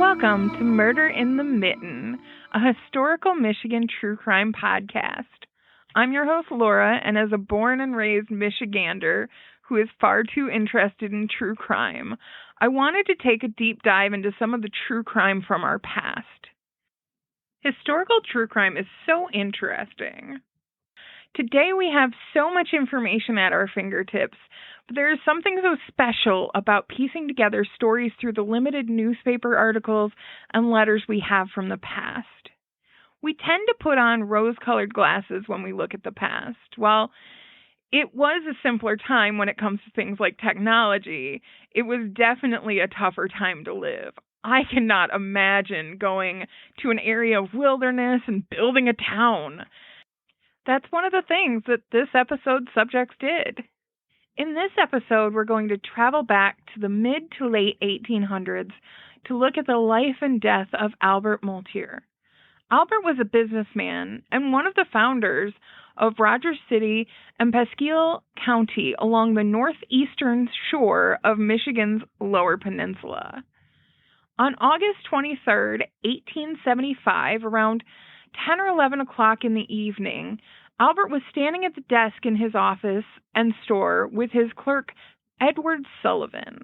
Welcome to Murder in the Mitten, a historical Michigan true crime podcast. I'm your host, Laura, and as a born and raised Michigander who is far too interested in true crime, I wanted to take a deep dive into some of the true crime from our past. Historical true crime is so interesting. Today we have so much information at our fingertips, but there is something so special about piecing together stories through the limited newspaper articles and letters we have from the past. We tend to put on rose-colored glasses when we look at the past. While it was a simpler time when it comes to things like technology, it was definitely a tougher time to live. I cannot imagine going to an area of wilderness and building a town. That's one of the things that this episode's subjects did. In this episode, we're going to travel back to the mid to late 1800s to look at the life and death of Albert Molitor. Albert was a businessman and one of the founders of Rogers City and Pasquille County along the northeastern shore of Michigan's Lower Peninsula. On August 23, 1875, around 10 or 11 o'clock in the evening, Albert was standing at the desk in his office and store with his clerk, Edward Sullivan.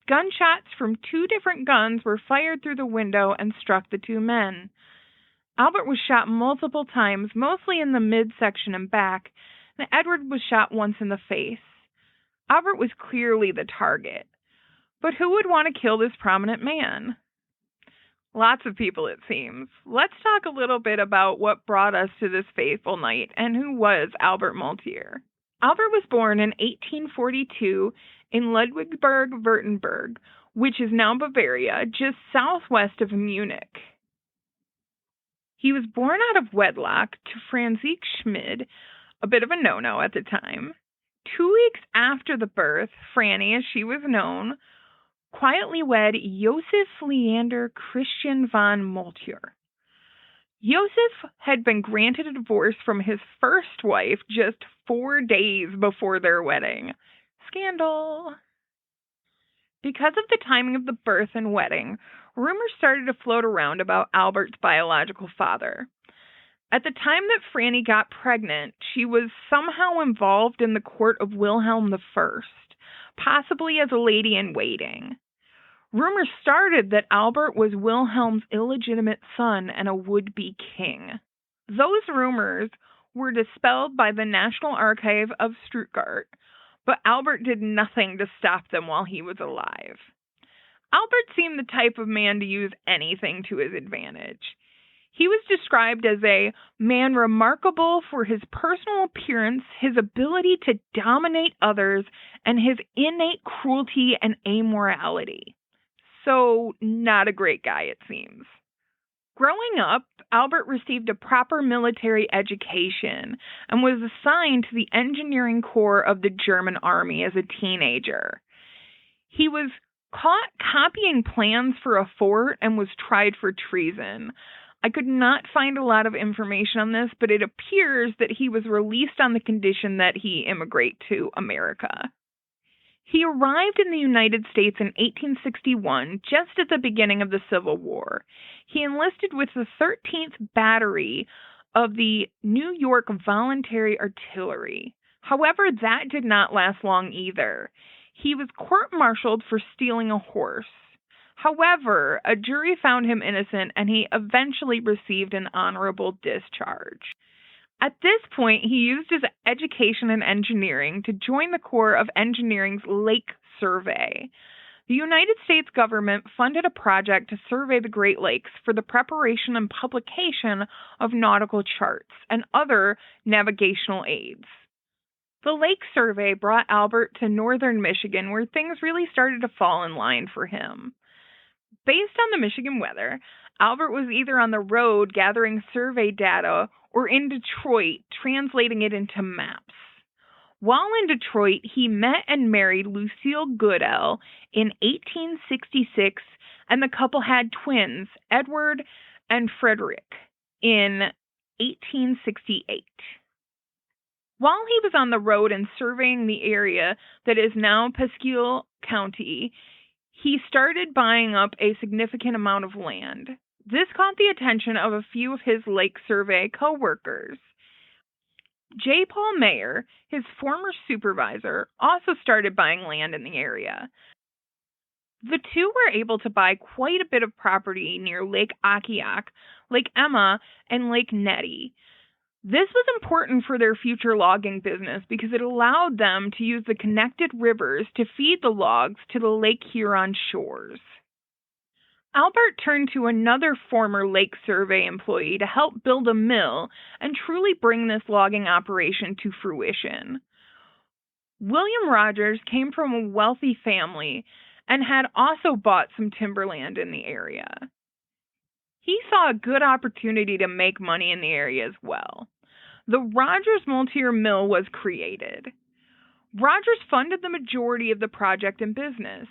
Gunshots from two different guns were fired through the window and struck the two men. Albert was shot multiple times, mostly in the midsection and back, and Edward was shot once in the face. Albert was clearly the target. But who would want to kill this prominent man? Lots of people, it seems. Let's talk a little bit about what brought us to this fateful night and who was Albert Molitor. Albert was born in 1842 in Ludwigsburg-Württemberg, which is now Bavaria, just southwest of Munich. He was born out of wedlock to Franzique Schmid, a bit of a no-no at the time. 2 weeks after the birth, Franny, as she was known, quietly wed Joseph Leander Christian von Molitor. Joseph had been granted a divorce from his first wife just 4 days before their wedding. Scandal. Because of the timing of the birth and wedding, rumors started to float around about Albert's biological father. At the time that Franny got pregnant, she was somehow involved in the court of Wilhelm I, possibly as a lady-in-waiting. Rumors started that Albert was Wilhelm's illegitimate son and a would-be king. Those rumors were dispelled by the National Archive of Stuttgart, but Albert did nothing to stop them while he was alive. Albert seemed the type of man to use anything to his advantage. He was described as a man remarkable for his personal appearance, his ability to dominate others, and his innate cruelty and amorality. So, not a great guy, it seems. Growing up, Albert received a proper military education and was assigned to the engineering corps of the German army as a teenager. He was caught copying plans for a fort and was tried for treason. I could not find a lot of information on this, but it appears that he was released on the condition that he immigrate to America. He arrived in the United States in 1861, just at the beginning of the Civil War. He enlisted with the 13th Battery of the New York Voluntary Artillery. However, that did not last long either. He was court-martialed for stealing a horse. However, a jury found him innocent, and he eventually received an honorable discharge. At this point, he used his education in engineering to join the Corps of Engineering's Lake Survey. The United States government funded a project to survey the Great Lakes for the preparation and publication of nautical charts and other navigational aids. The Lake Survey brought Albert to northern Michigan, where things really started to fall in line for him. Based on the Michigan weather, Albert was either on the road gathering survey data or in Detroit translating it into maps. While in Detroit, he met and married Lucille Goodell in 1866, and the couple had twins, Edward and Frederick, in 1868. While he was on the road and surveying the area that is now Pasquille County, he started buying up a significant amount of land. This caught the attention of a few of his Lake Survey co-workers. J. Paul Mayer, his former supervisor, also started buying land in the area. The two were able to buy quite a bit of property near Lake Akiak, Lake Emma, and Lake Nettie. This was important for their future logging business because it allowed them to use the connected rivers to feed the logs to the Lake Huron shores. Albert turned to another former Lake Survey employee to help build a mill and truly bring this logging operation to fruition. William Rogers came from a wealthy family and had also bought some timberland in the area. He saw a good opportunity to make money in the area as well. The Rogers Molitor Mill was created. Rogers funded the majority of the project and business.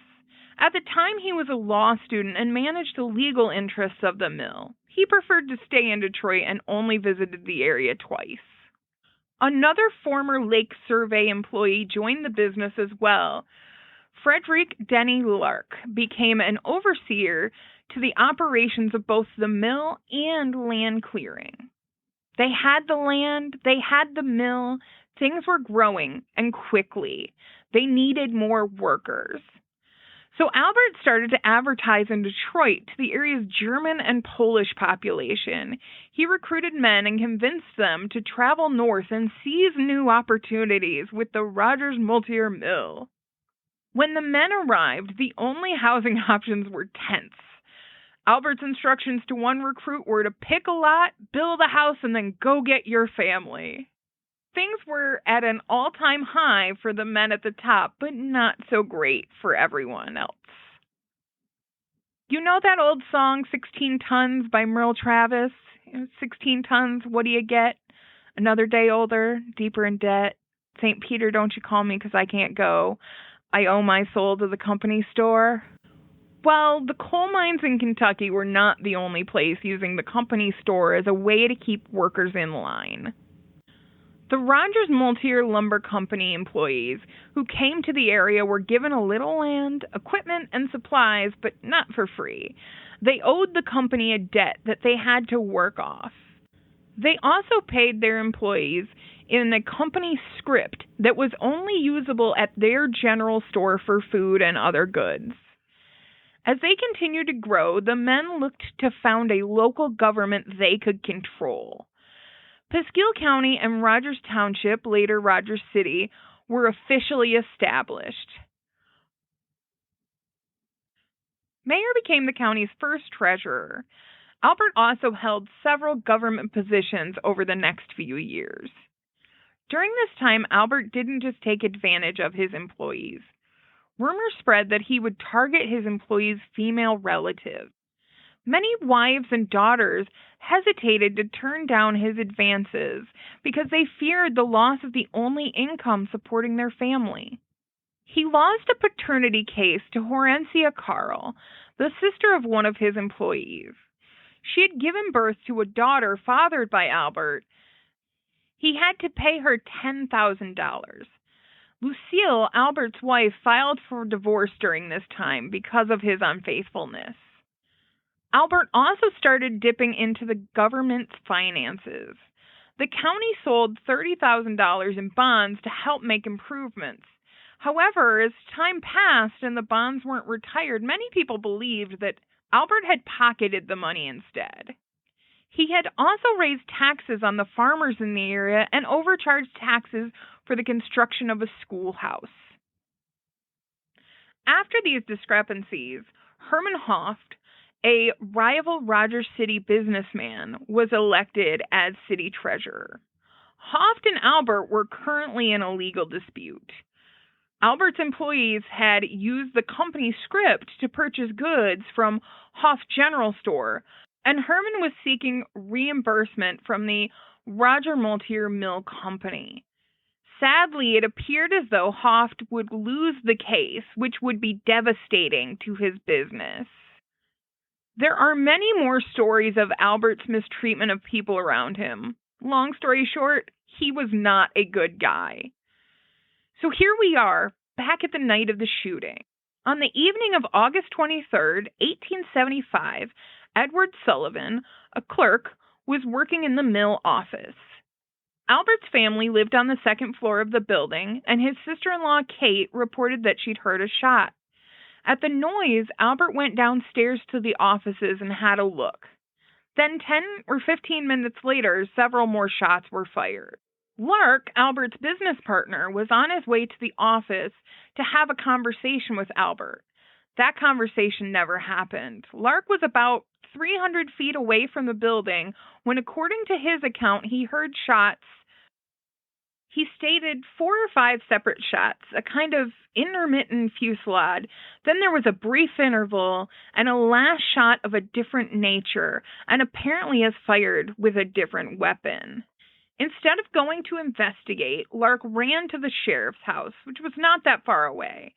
At the time, he was a law student and managed the legal interests of the mill. He preferred to stay in Detroit and only visited the area twice. Another former Lake Survey employee joined the business as well. Frederick Denny Lark became an overseer to the operations of both the mill and land clearing. They had the land, they had the mill, things were growing, and quickly. They needed more workers. So Albert started to advertise in Detroit to the area's German and Polish population. He recruited men and convinced them to travel north and seize new opportunities with the Rogers Molitor Mill. When the men arrived, the only housing options were tents. Albert's instructions to one recruit were to pick a lot, build a house, and then go get your family. Things were at an all-time high for the men at the top, but not so great for everyone else. You know that old song, 16 Tons by Merle Travis? 16 tons, what do you get? Another day older, deeper in debt. St. Peter, don't you call me because I can't go. I owe my soul to the company store. Well, the coal mines in Kentucky were not the only place using the company store as a way to keep workers in line. The Rogers Molitor Lumber Company employees who came to the area were given a little land, equipment, and supplies, but not for free. They owed the company a debt that they had to work off. They also paid their employees in a company script that was only usable at their general store for food and other goods. As they continued to grow, the men looked to found a local government they could control. Pasquille County and Rogers Township, later Rogers City, were officially established. Mayer became the county's first treasurer. Albert also held several government positions over the next few years. During this time, Albert didn't just take advantage of his employees. Rumors spread that he would target his employees' female relatives. Many wives and daughters hesitated to turn down his advances because they feared the loss of the only income supporting their family. He lost a paternity case to Horancia Carl, the sister of one of his employees. She had given birth to a daughter fathered by Albert. He had to pay her $10,000. Lucille, Albert's wife, filed for divorce during this time because of his unfaithfulness. Albert also started dipping into the government's finances. The county sold $30,000 in bonds to help make improvements. However, as time passed and the bonds weren't retired, many people believed that Albert had pocketed the money instead. He had also raised taxes on the farmers in the area and overcharged taxes for the construction of a schoolhouse. After these discrepancies, Herman Hoft, a rival Rogers City businessman, was elected as city treasurer. Hoft and Albert were currently in a legal dispute. Albert's employees had used the company script to purchase goods from Hoft General Store, and Herman was seeking reimbursement from the Roger Molitor Mill Company. Sadly, it appeared as though Hoft would lose the case, which would be devastating to his business. There are many more stories of Albert's mistreatment of people around him. Long story short, he was not a good guy. So here we are, back at the night of the shooting. On the evening of August 23rd, 1875, Edward Sullivan, a clerk, was working in the mill office. Albert's family lived on the second floor of the building, and his sister-in-law, Kate, reported that she'd heard a shot. At the noise, Albert went downstairs to the offices and had a look. Then 10 or 15 minutes later, several more shots were fired. Lark, Albert's business partner, was on his way to the office to have a conversation with Albert. That conversation never happened. Lark was about 300 feet away from the building when, according to his account, he heard shots. He stated 4 or 5 separate shots, a kind of intermittent fusillade. Then there was a brief interval and a last shot of a different nature, and apparently as fired with a different weapon. Instead of going to investigate, Lark ran to the sheriff's house, which was not that far away.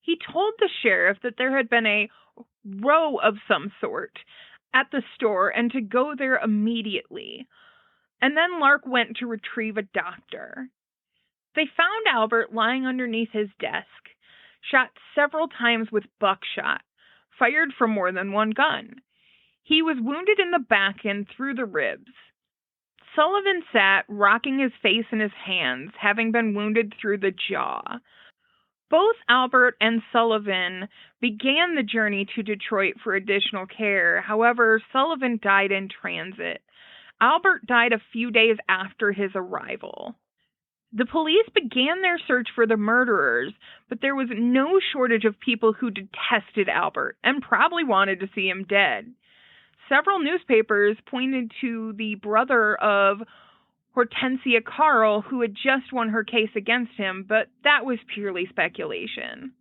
He told the sheriff that there had been a row of some sort at the store and to go there immediately. And then Lark went to retrieve a doctor. They found Albert lying underneath his desk, shot several times with buckshot, fired from more than one gun. He was wounded in the back and through the ribs. Sullivan sat, rocking his face in his hands, having been wounded through the jaw. Both Albert and Sullivan began the journey to Detroit for additional care. However, Sullivan died in transit. Albert died a few days after his arrival. The police began their search for the murderers, but there was no shortage of people who detested Albert and probably wanted to see him dead. Several newspapers pointed to the brother of Hortensia Carl, who had just won her case against him, but that was purely speculation.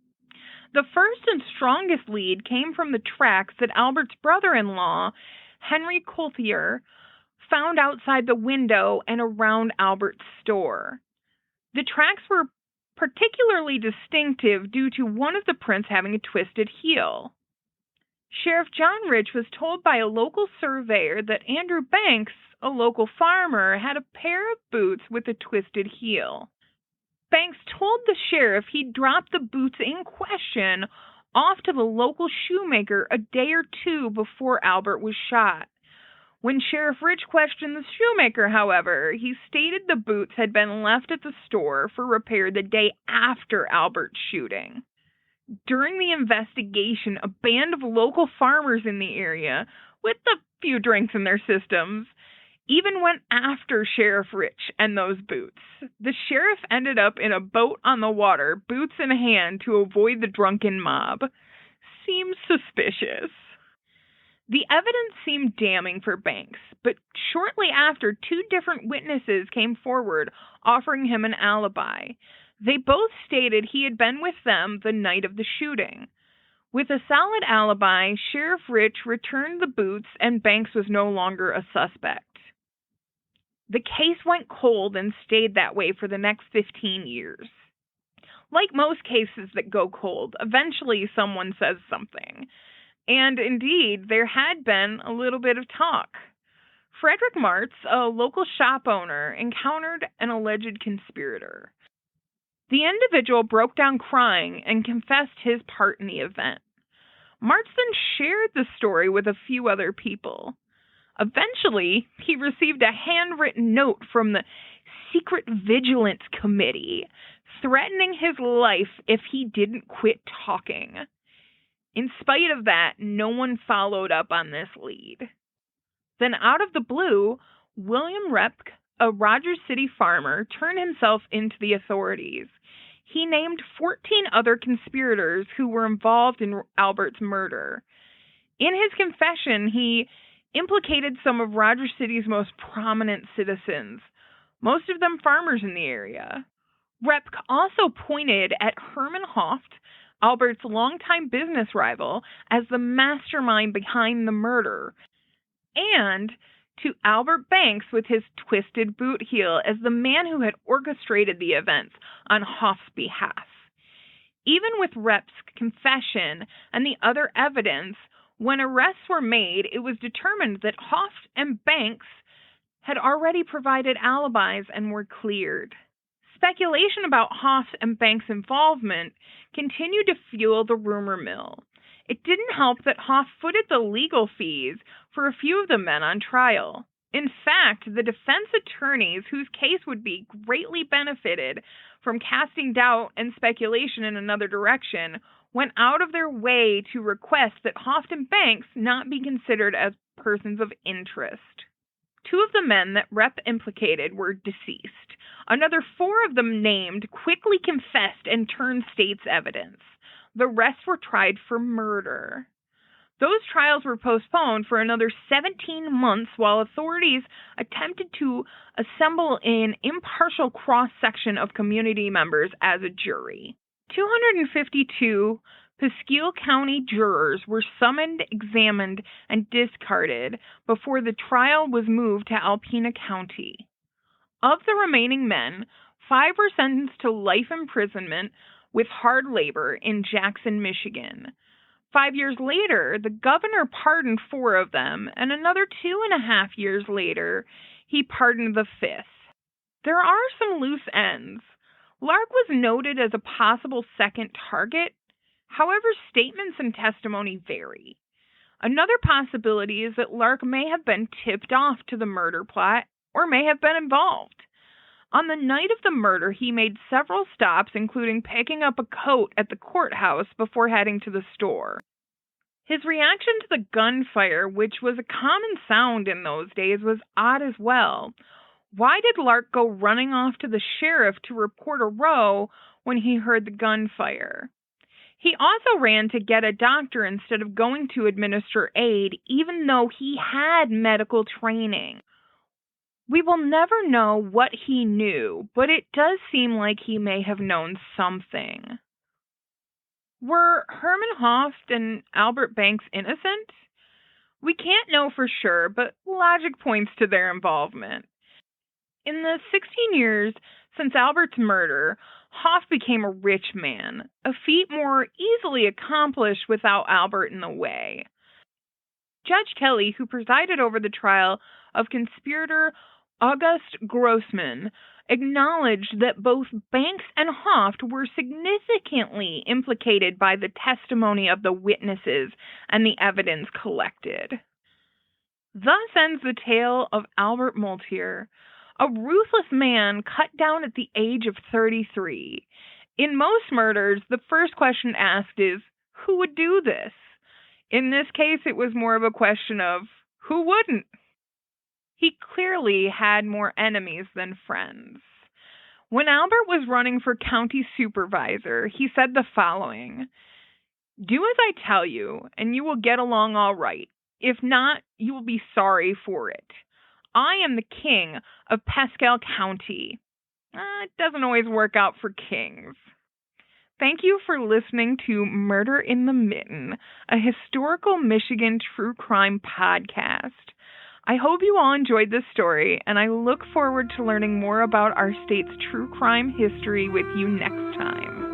The first and strongest lead came from the tracks that Albert's brother-in-law, Henry Colthier, found outside the window and around Albert's store. The tracks were particularly distinctive due to one of the prints having a twisted heel. Sheriff John Rich was told by a local surveyor that Andrew Banks, a local farmer, had a pair of boots with a twisted heel. Banks told the sheriff he'd dropped the boots in question off to the local shoemaker a day or two before Albert was shot. When Sheriff Rich questioned the shoemaker, however, he stated the boots had been left at the store for repair the day after Albert's shooting. During the investigation, a band of local farmers in the area, with a few drinks in their systems, even went after Sheriff Rich and those boots. The sheriff ended up in a boat on the water, boots in hand, to avoid the drunken mob. Seems suspicious. The evidence seemed damning for Banks, but shortly after, 2 different witnesses came forward offering him an alibi. They both stated he had been with them the night of the shooting. With a solid alibi, Sheriff Rich returned the boots and Banks was no longer a suspect. The case went cold and stayed that way for the next 15 years. Like most cases that go cold, eventually someone says something. And indeed, there had been a little bit of talk. Frederick Martz, a local shop owner, encountered an alleged conspirator. The individual broke down crying and confessed his part in the event. Martz then shared the story with a few other people. Eventually, he received a handwritten note from the Secret Vigilance Committee threatening his life if he didn't quit talking. In spite of that, no one followed up on this lead. Then out of the blue, William Repke, a Rogers City farmer, turned himself into the authorities. He named 14 other conspirators who were involved in Albert's murder. In his confession, he implicated some of Rogers City's most prominent citizens, most of them farmers in the area. Repke also pointed at Herman Hoft, Albert's longtime business rival, as the mastermind behind the murder, and to Albert Banks with his twisted boot heel as the man who had orchestrated the events on Hoft's behalf. Even with Repke's confession and the other evidence, when arrests were made, it was determined that Hoft and Banks had already provided alibis and were cleared. Speculation about Hoff and Banks' involvement continued to fuel the rumor mill. It didn't help that Hoff footed the legal fees for a few of the men on trial. In fact, the defense attorneys, whose case would be greatly benefited from casting doubt and speculation in another direction, went out of their way to request that Hoff and Banks not be considered as persons of interest. 2 of the men that Rep implicated were deceased. Another 4 of them named quickly confessed and turned state's evidence. The rest were tried for murder. Those trials were postponed for another 17 months while authorities attempted to assemble an impartial cross-section of community members as a jury. 252 Pasquille County jurors were summoned, examined, and discarded before the trial was moved to Alpena County. Of the remaining men, 5 were sentenced to life imprisonment with hard labor in Jackson, Michigan. 5 years later, the governor pardoned 4 of them, and another 2.5 years later, he pardoned the 5th. There are some loose ends. Lark was noted as a possible second target. However, statements and testimony vary. Another possibility is that Lark may have been tipped off to the murder plot or may have been involved. On the night of the murder, he made several stops, including picking up a coat at the courthouse before heading to the store. His reaction to the gunfire, which was a common sound in those days, was odd as well. Why did Lark go running off to the sheriff to report a row when he heard the gunfire? He also ran to get a doctor instead of going to administer aid, even though he had medical training. We will never know what he knew, but it does seem like he may have known something. Were Herman Hoft and Albert Banks innocent? We can't know for sure, but logic points to their involvement. In the 16 years since Albert's murder, Hoff became a rich man, a feat more easily accomplished without Albert in the way. Judge Kelly, who presided over the trial of conspirator August Grossman, acknowledged that both Banks and Hoft were significantly implicated by the testimony of the witnesses and the evidence collected. Thus ends the tale of Albert Molitor, a ruthless man cut down at the age of 33. In most murders, the first question asked is, who would do this? In this case, it was more of a question of, who wouldn't? He clearly had more enemies than friends. When Albert was running for county supervisor, he said the following: "Do as I tell you, and you will get along all right. If not, you will be sorry for it. I am the king of Pasquille County." It doesn't always work out for kings. Thank you for listening to Murder in the Mitten, a historical Michigan true crime podcast. I hope you all enjoyed this story, and I look forward to learning more about our state's true crime history with you next time.